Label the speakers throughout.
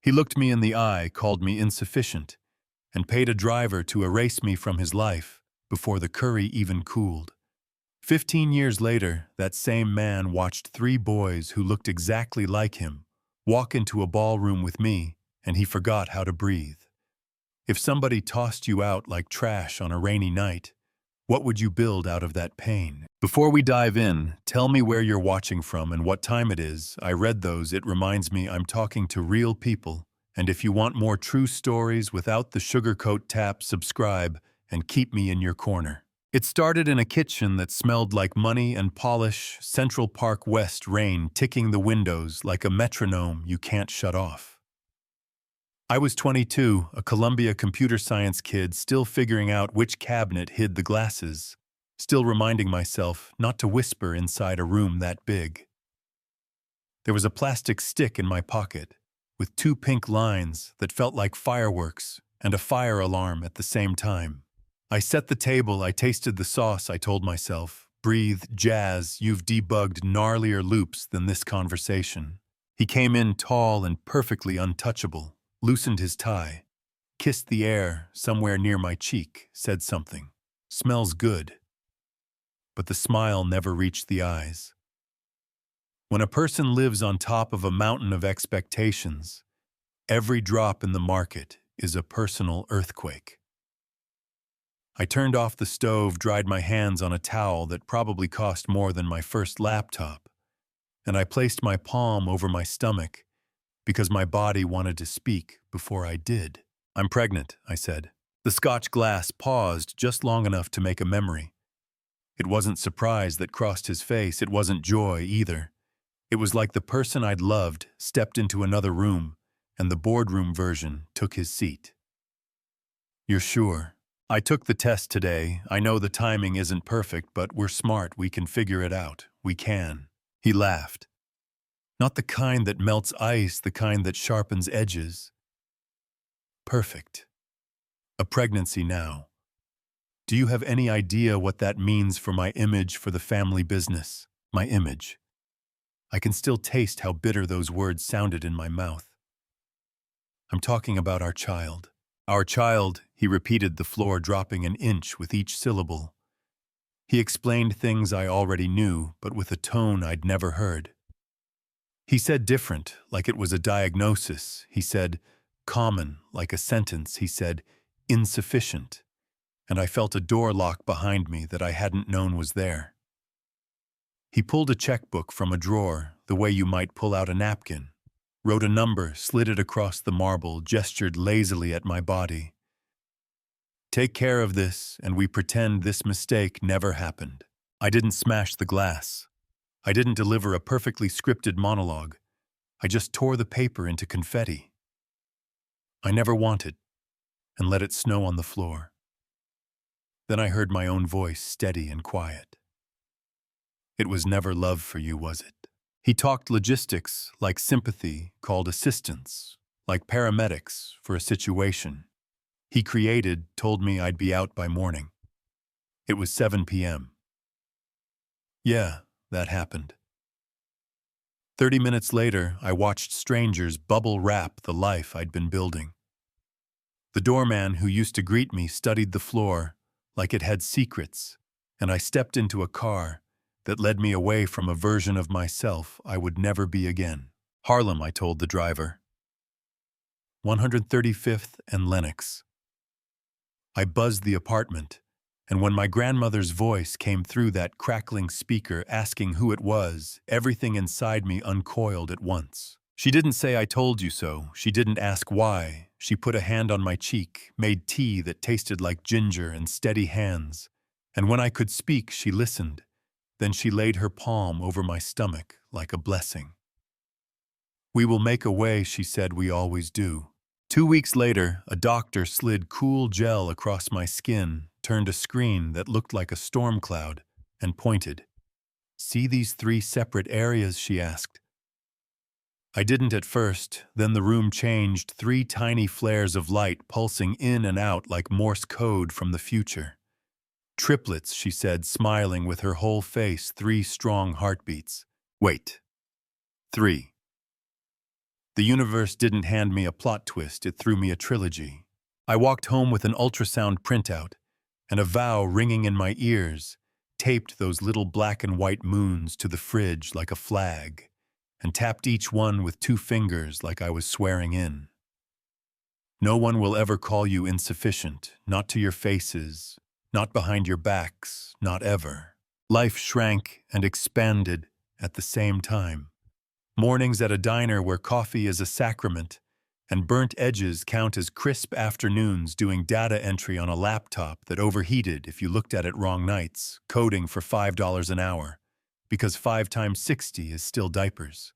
Speaker 1: He looked me in the eye, called me insufficient, and paid a driver to erase me from his life before the curry even cooled. 15 years later, that same man watched 3 boys who looked exactly like him walk into a ballroom with me, and he forgot how to breathe. If somebody tossed you out like trash on a rainy night, what would you build out of that pain? Before we dive in, tell me where you're watching from and what time it is. I read those. It reminds me I'm talking to real people. And if you want more true stories without the sugarcoat tap, subscribe and keep me in your corner. It started in a kitchen that smelled like money and polish, Central Park West rain ticking the windows like a metronome you can't shut off. I was 22, a Columbia computer science kid still figuring out which cabinet hid the glasses, still reminding myself not to whisper inside a room that big. There was a plastic stick in my pocket, with 2 pink lines that felt like fireworks and a fire alarm at the same time. I set the table, I tasted the sauce, I told myself, breathe, jazz, you've debugged gnarlier loops than this conversation. He came in tall and perfectly untouchable, loosened his tie, kissed the air somewhere near my cheek, said something. Smells good. But the smile never reached the eyes. When a person lives on top of a mountain of expectations, every drop in the market is a personal earthquake. I turned off the stove, dried my hands on a towel that probably cost more than my first laptop, and I placed my palm over my stomach because my body wanted to speak before I did. I'm pregnant, I said. The Scotch glass paused just long enough to make a memory. It wasn't surprise that crossed his face, it wasn't joy either. It was like the person I'd loved stepped into another room, and the boardroom version took his seat. You're sure? I took the test today. I know the timing isn't perfect, but we're smart. We can figure it out. We can. He laughed. Not the kind that melts ice, the kind that sharpens edges. Perfect. A pregnancy now. Do you have any idea what that means for my image, for the family business? My image. I can still taste how bitter those words sounded in my mouth. I'm talking about our child. Our child, he repeated, the floor dropping an inch with each syllable. He explained things I already knew, but with a tone I'd never heard. He said different, like it was a diagnosis. He said common, like a sentence. He said insufficient. And I felt a door lock behind me that I hadn't known was there. He pulled a checkbook from a drawer, the way you might pull out a napkin, wrote a number, slid it across the marble, gestured lazily at my body. Take care of this, and we pretend this mistake never happened. I didn't smash the glass. I didn't deliver a perfectly scripted monologue. I just tore the paper into confetti. I never wanted, and let it snow on the floor. Then I heard my own voice, steady and quiet. It was never love for you, was it? He talked logistics, like sympathy, called assistance, like paramedics for a situation. He created, told me I'd be out by morning. It was 7 p.m. Yeah, that happened. 30 minutes later, I watched strangers bubble wrap the life I'd been building. The doorman who used to greet me studied the floor like it had secrets, and I stepped into a car that led me away from a version of myself I would never be again. Harlem, I told the driver. 135th and Lenox. I buzzed the apartment, and when my grandmother's voice came through that crackling speaker asking who it was, everything inside me uncoiled at once. She didn't say I told you so. She didn't ask why. She put a hand on my cheek, made tea that tasted like ginger and steady hands. And when I could speak, she listened. Then she laid her palm over my stomach like a blessing. We will make a way, she said, we always do. 2 weeks later, a doctor slid cool gel across my skin, turned a screen that looked like a storm cloud, and pointed. See these 3 separate areas, she asked. I didn't at first, then the room changed, 3 tiny flares of light pulsing in and out like Morse code from the future. Triplets, she said, smiling with her whole face, 3 strong heartbeats. Wait. 3. The universe didn't hand me a plot twist, it threw me a trilogy. I walked home with an ultrasound printout and a vow ringing in my ears, taped those little black and white moons to the fridge like a flag, and tapped each one with 2 fingers like I was swearing in. No one will ever call you insufficient, not to your faces, not behind your backs, not ever. Life shrank and expanded at the same time. Mornings at a diner where coffee is a sacrament, and burnt edges count as crisp afternoons doing data entry on a laptop that overheated if you looked at it wrong nights, coding for $5 an hour, because 5 times 60 is still diapers.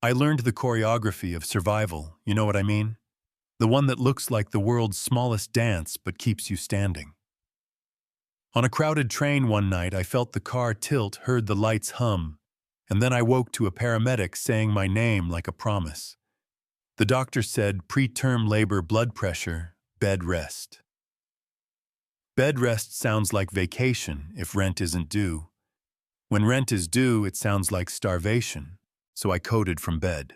Speaker 1: I learned the choreography of survival, you know what I mean? The one that looks like the world's smallest dance but keeps you standing. On a crowded train one night, I felt the car tilt, heard the lights hum, and then I woke to a paramedic saying my name like a promise. The doctor said, preterm labor, blood pressure, bed rest. Bed rest sounds like vacation if rent isn't due. When rent is due, it sounds like starvation, so I coded from bed.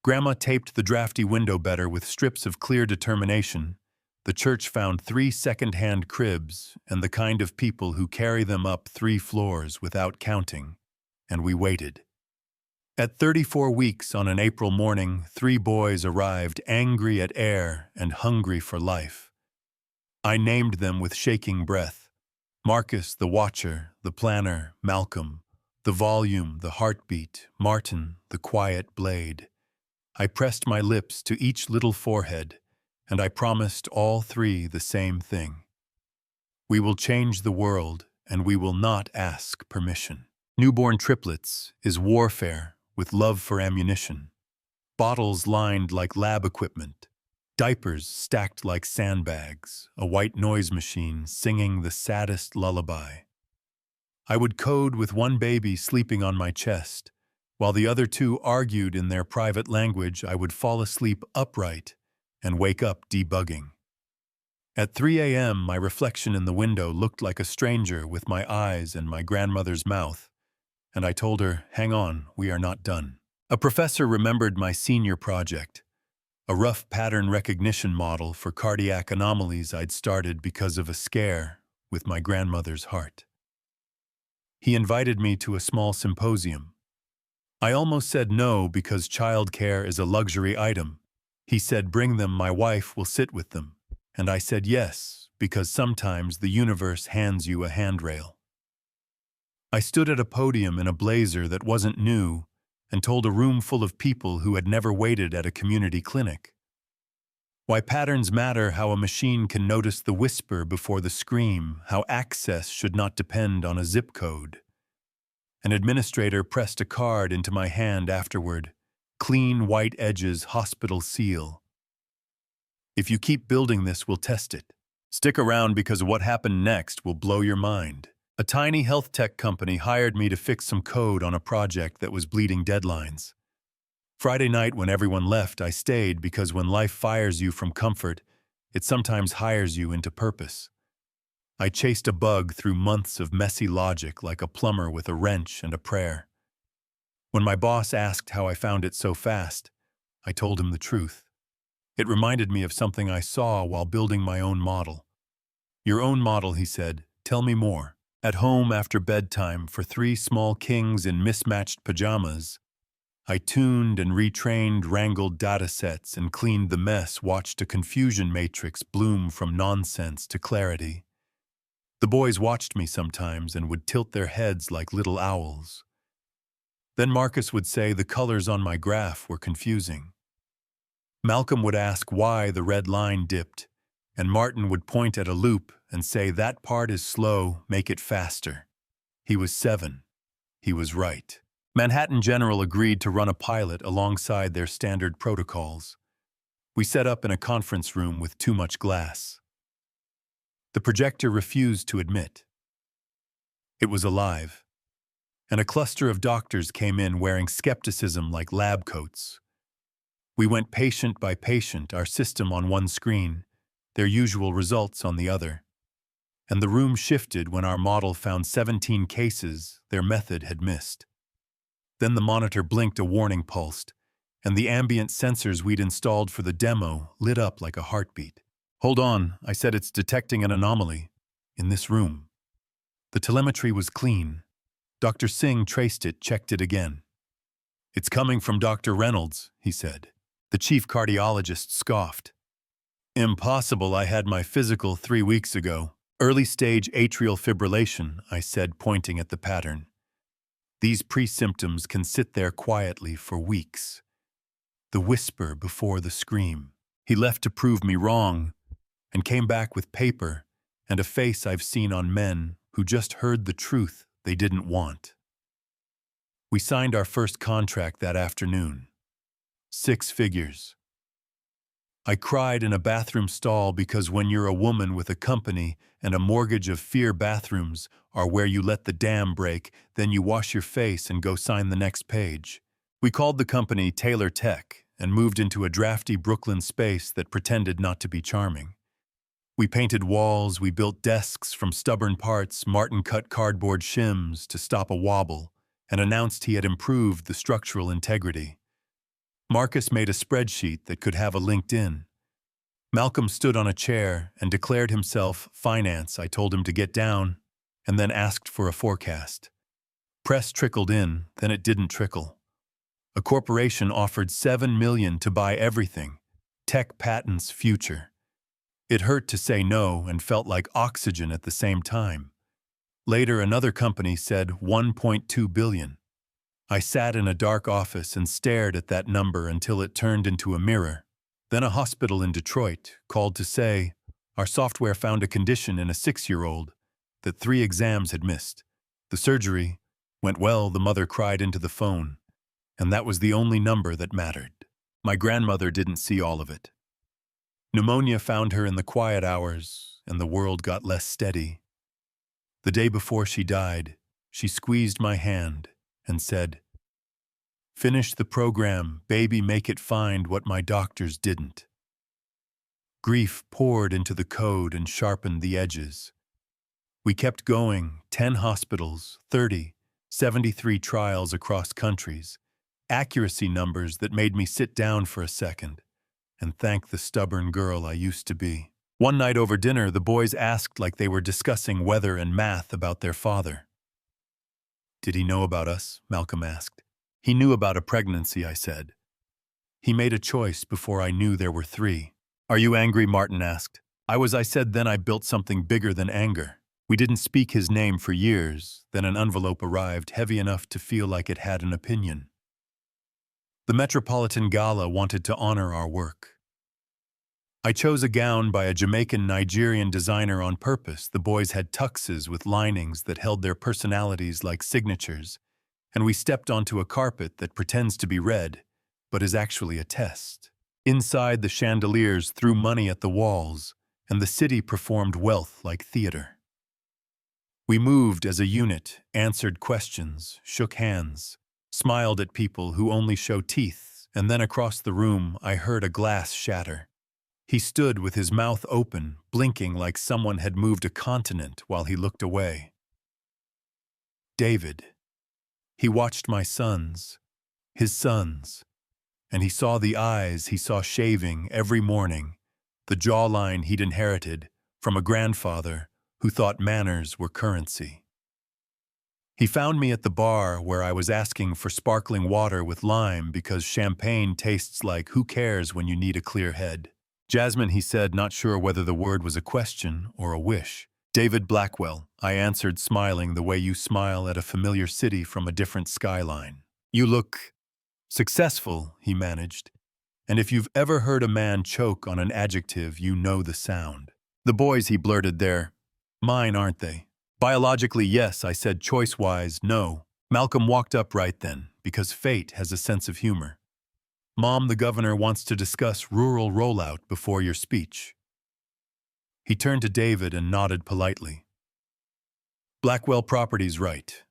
Speaker 1: Grandma taped the drafty window better with strips of clear determination. The church found 3 second-hand cribs and the kind of people who carry them up 3 floors without counting, and we waited. At 34 weeks on an April morning, 3 boys arrived, angry at air and hungry for life. I named them with shaking breath. Marcus, the watcher, the planner, Malcolm, the volume, the heartbeat, Martin, the quiet blade. I pressed my lips to each little forehead, and I promised all 3 the same thing. We will change the world, and we will not ask permission. Newborn triplets is warfare with love for ammunition. Bottles lined like lab equipment. Diapers stacked like sandbags. A white noise machine singing the saddest lullaby. I would code with one baby sleeping on my chest. While the other 2 argued in their private language, I would fall asleep upright and wake up debugging. At 3 a.m., my reflection in the window looked like a stranger with my eyes and my grandmother's mouth, and I told her, hang on, we are not done. A professor remembered my senior project, a rough pattern recognition model for cardiac anomalies I'd started because of a scare with my grandmother's heart. He invited me to a small symposium. I almost said no because childcare is a luxury item. He said, bring them, my wife will sit with them. And I said yes, because sometimes the universe hands you a handrail. I stood at a podium in a blazer that wasn't new and told a room full of people who had never waited at a community clinic. Why patterns matter, how a machine can notice the whisper before the scream, how access should not depend on a zip code. An administrator pressed a card into my hand afterward. Clean white edges, hospital seal. If you keep building this, we'll test it. Stick around because what happened next will blow your mind. A tiny health tech company hired me to fix some code on a project that was bleeding deadlines. Friday night when everyone left, I stayed because when life fires you from comfort, it sometimes hires you into purpose. I chased a bug through months of messy logic like a plumber with a wrench and a prayer. When my boss asked how I found it so fast, I told him the truth. It reminded me of something I saw while building my own model. Your own model, he said. Tell me more. At home after bedtime for 3 small kings in mismatched pajamas, I tuned and retrained, wrangled datasets and cleaned the mess, watched a confusion matrix bloom from nonsense to clarity. The boys watched me sometimes and would tilt their heads like little owls. Then Marcus would say the colors on my graph were confusing. Malcolm would ask why the red line dipped, and Martin would point at a loop and say, that part is slow, make it faster. He was 7. He was right. Manhattan General agreed to run a pilot alongside their standard protocols. We set up in a conference room with too much glass. The projector refused to admit. It was alive, and a cluster of doctors came in wearing skepticism like lab coats. We went patient by patient, our system on one screen, their usual results on the other. And the room shifted when our model found 17 cases their method had missed. Then the monitor blinked a warning pulse, and the ambient sensors we'd installed for the demo lit up like a heartbeat. "Hold on," I said, "it's detecting an anomaly in this room." The telemetry was clean. Dr. Singh traced it, checked it again. "It's coming from Dr. Reynolds," he said. The chief cardiologist scoffed. "Impossible, I had my physical 3 weeks ago." "Early stage atrial fibrillation," I said, pointing at the pattern. "These pre-symptoms can sit there quietly for weeks." The whisper before the scream. He left to prove me wrong, and came back with paper and a face I've seen on men who just heard the truth they didn't want. We signed our first contract that afternoon. 6 figures. I cried in a bathroom stall because when you're a woman with a company and a mortgage of fear, bathrooms are where you let the dam break, then you wash your face and go sign the next page. We called the company Taylor Tech and moved into a drafty Brooklyn space that pretended not to be charming. We painted walls, we built desks from stubborn parts, Martin cut cardboard shims to stop a wobble, and announced he had improved the structural integrity. Marcus made a spreadsheet that could have a LinkedIn. Malcolm stood on a chair and declared himself finance. I told him to get down, and then asked for a forecast. Press trickled in, then it didn't trickle. A corporation offered $7 million to buy everything, tech, patents, future. It hurt to say no and felt like oxygen at the same time. Later, another company said $1.2 billion. I sat in a dark office and stared at that number until it turned into a mirror. Then a hospital in Detroit called to say, our software found a condition in a 6-year-old that 3 exams had missed. The surgery went well, the mother cried into the phone, and that was the only number that mattered. My grandmother didn't see all of it. Pneumonia found her in the quiet hours, and the world got less steady. The day before she died, she squeezed my hand and said, "Finish the program, baby, make it find what my doctors didn't." Grief poured into the code and sharpened the edges. We kept going, 10 hospitals, 30, 73 trials across countries, accuracy numbers that made me sit down for a second and thank the stubborn girl I used to be. One night over dinner, the boys asked like they were discussing weather and math about their father. "Did he know about us?" Malcolm asked. "He knew about a pregnancy," I said. "He made a choice before I knew there were 3. "Are you angry?" Martin asked. I said. Then I built something bigger than anger. We didn't speak his name for years. Then an envelope arrived, heavy enough to feel like it had an opinion. The Metropolitan Gala wanted to honor our work. I chose a gown by a Jamaican-Nigerian designer on purpose. The boys had tuxes with linings that held their personalities like signatures, and we stepped onto a carpet that pretends to be red, but is actually a test. Inside, the chandeliers threw money at the walls, and the city performed wealth like theater. We moved as a unit, answered questions, shook hands, smiled at people who only show teeth, and then across the room I heard a glass shatter. He stood with his mouth open, blinking like someone had moved a continent while he looked away. David. He watched my sons, his sons, and he saw the eyes he saw shaving every morning, the jawline he'd inherited from a grandfather who thought manners were currency. He found me at the bar where I was asking for sparkling water with lime because champagne tastes like who cares when you need a clear head. "Jasmine," he said, not sure whether the word was a question or a wish. "David Blackwell," I answered, smiling the way you smile at a familiar city from a different skyline. "You look successful," he managed. "And if you've ever heard a man choke on an adjective, you know the sound." "The boys," he blurted, "they're mine, aren't they?" "Biologically, yes," I said. "Choice-wise, no." Malcolm walked up right then, because fate has a sense of humor. "Mom, the governor wants to discuss rural rollout before your speech." He turned to David and nodded politely. "Blackwell Properties, right.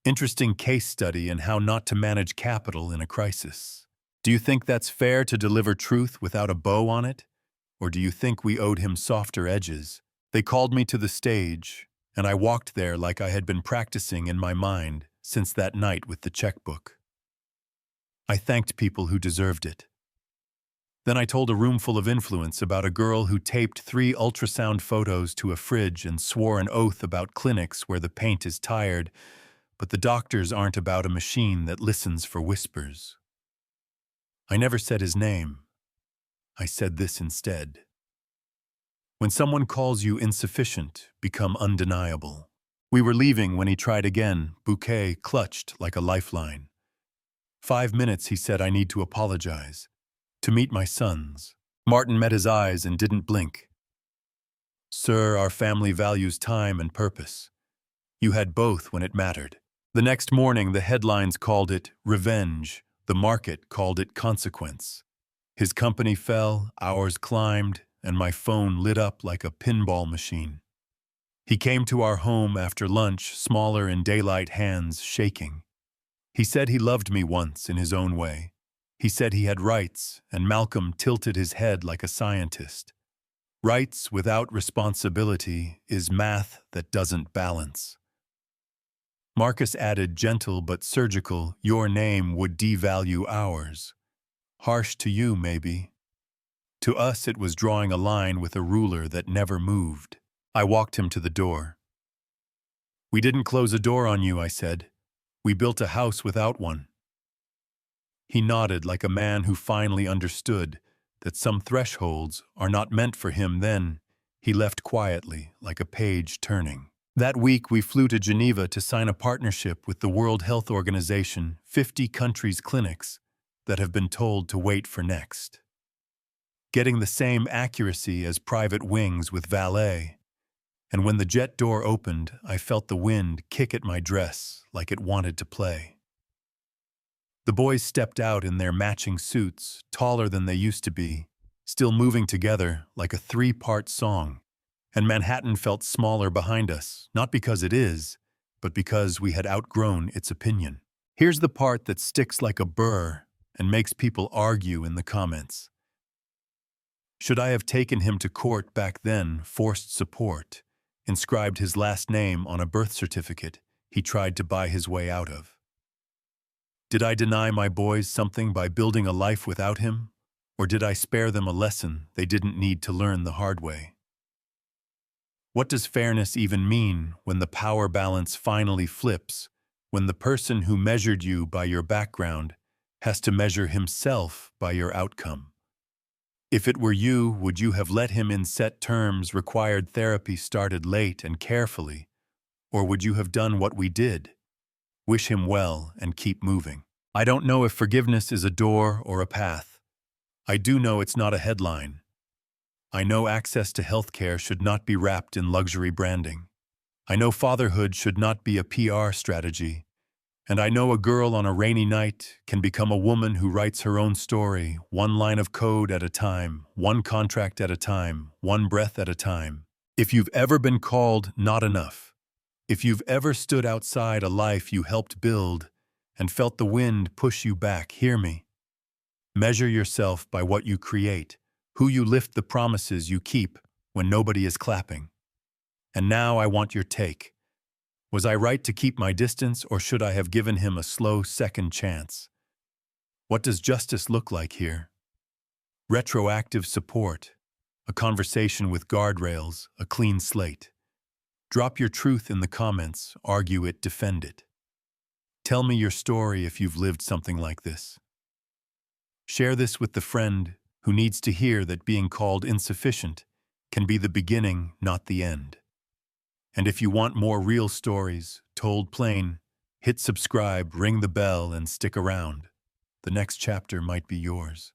Speaker 1: Interesting case study in how not to manage capital in a crisis. Do you think that's fair to deliver truth without a bow on it? Or do you think we owed him softer edges?" They called me to the stage, and I walked there like I had been practicing in my mind, since that night with the checkbook. I thanked people who deserved it. Then I told a room full of influence about a girl who taped 3 ultrasound photos to a fridge and swore an oath about clinics where the paint is tired, but the doctors aren't about a machine that listens for whispers. I never said his name. I said this instead. When someone calls you insufficient, become undeniable. We were leaving when he tried again, bouquet clutched like a lifeline. 5 minutes, he said, I need to apologize. To meet my sons. Martin met his eyes and didn't blink. Sir, our family values time and purpose. You had both when it mattered. The next morning, the headlines called it revenge. The market called it consequence. His company fell, ours climbed, and my phone lit up like a pinball machine. He came to our home after lunch, smaller in daylight, hands shaking. He said he loved me once in his own way. He said he had rights, and Malcolm tilted his head like a scientist. Rights without responsibility is math that doesn't balance. Marcus added, gentle but surgical, your name would devalue ours. Harsh to you, maybe. To us, it was drawing a line with a ruler that never moved. I walked him to the door. We didn't close a door on you, I said. We built a house without one. He nodded like a man who finally understood that some thresholds are not meant for him. Then he left quietly, like a page turning. That week, we flew to Geneva to sign a partnership with the World Health Organization, 50 countries' clinics that have been told to wait for next. Getting the same accuracy as private wings with valet. And when the jet door opened, I felt the wind kick at my dress like it wanted to play. The boys stepped out in their matching suits, taller than they used to be, still moving together like a 3-part song. And Manhattan felt smaller behind us, not because it is, but because we had outgrown its opinion. Here's the part that sticks like a burr and makes people argue in the comments. Should I have taken him to court back then, forced support, inscribed his last name on a birth certificate he tried to buy his way out of? Did I deny my boys something by building a life without him? Or did I spare them a lesson they didn't need to learn the hard way? What does fairness even mean when the power balance finally flips, when the person who measured you by your background has to measure himself by your outcome? If it were you, would you have let him in set terms, required therapy started late and carefully, or would you have done what we did? Wish him well and keep moving. I don't know if forgiveness is a door or a path. I do know it's not a headline. I know access to healthcare should not be wrapped in luxury branding. I know fatherhood should not be a PR strategy. And I know a girl on a rainy night can become a woman who writes her own story, one line of code at a time, one contract at a time, one breath at a time. If you've ever been called not enough, if you've ever stood outside a life you helped build and felt the wind push you back, hear me. Measure yourself by what you create, who you lift, the promises you keep when nobody is clapping. And now I want your take. Was I right to keep my distance, or should I have given him a slow second chance? What does justice look like here? Retroactive support, a conversation with guardrails, a clean slate. Drop your truth in the comments, argue it, defend it. Tell me your story if you've lived something like this. Share this with the friend who needs to hear that being called insufficient can be the beginning, not the end. And if you want more real stories, told plain, hit subscribe, ring the bell, and stick around. The next chapter might be yours.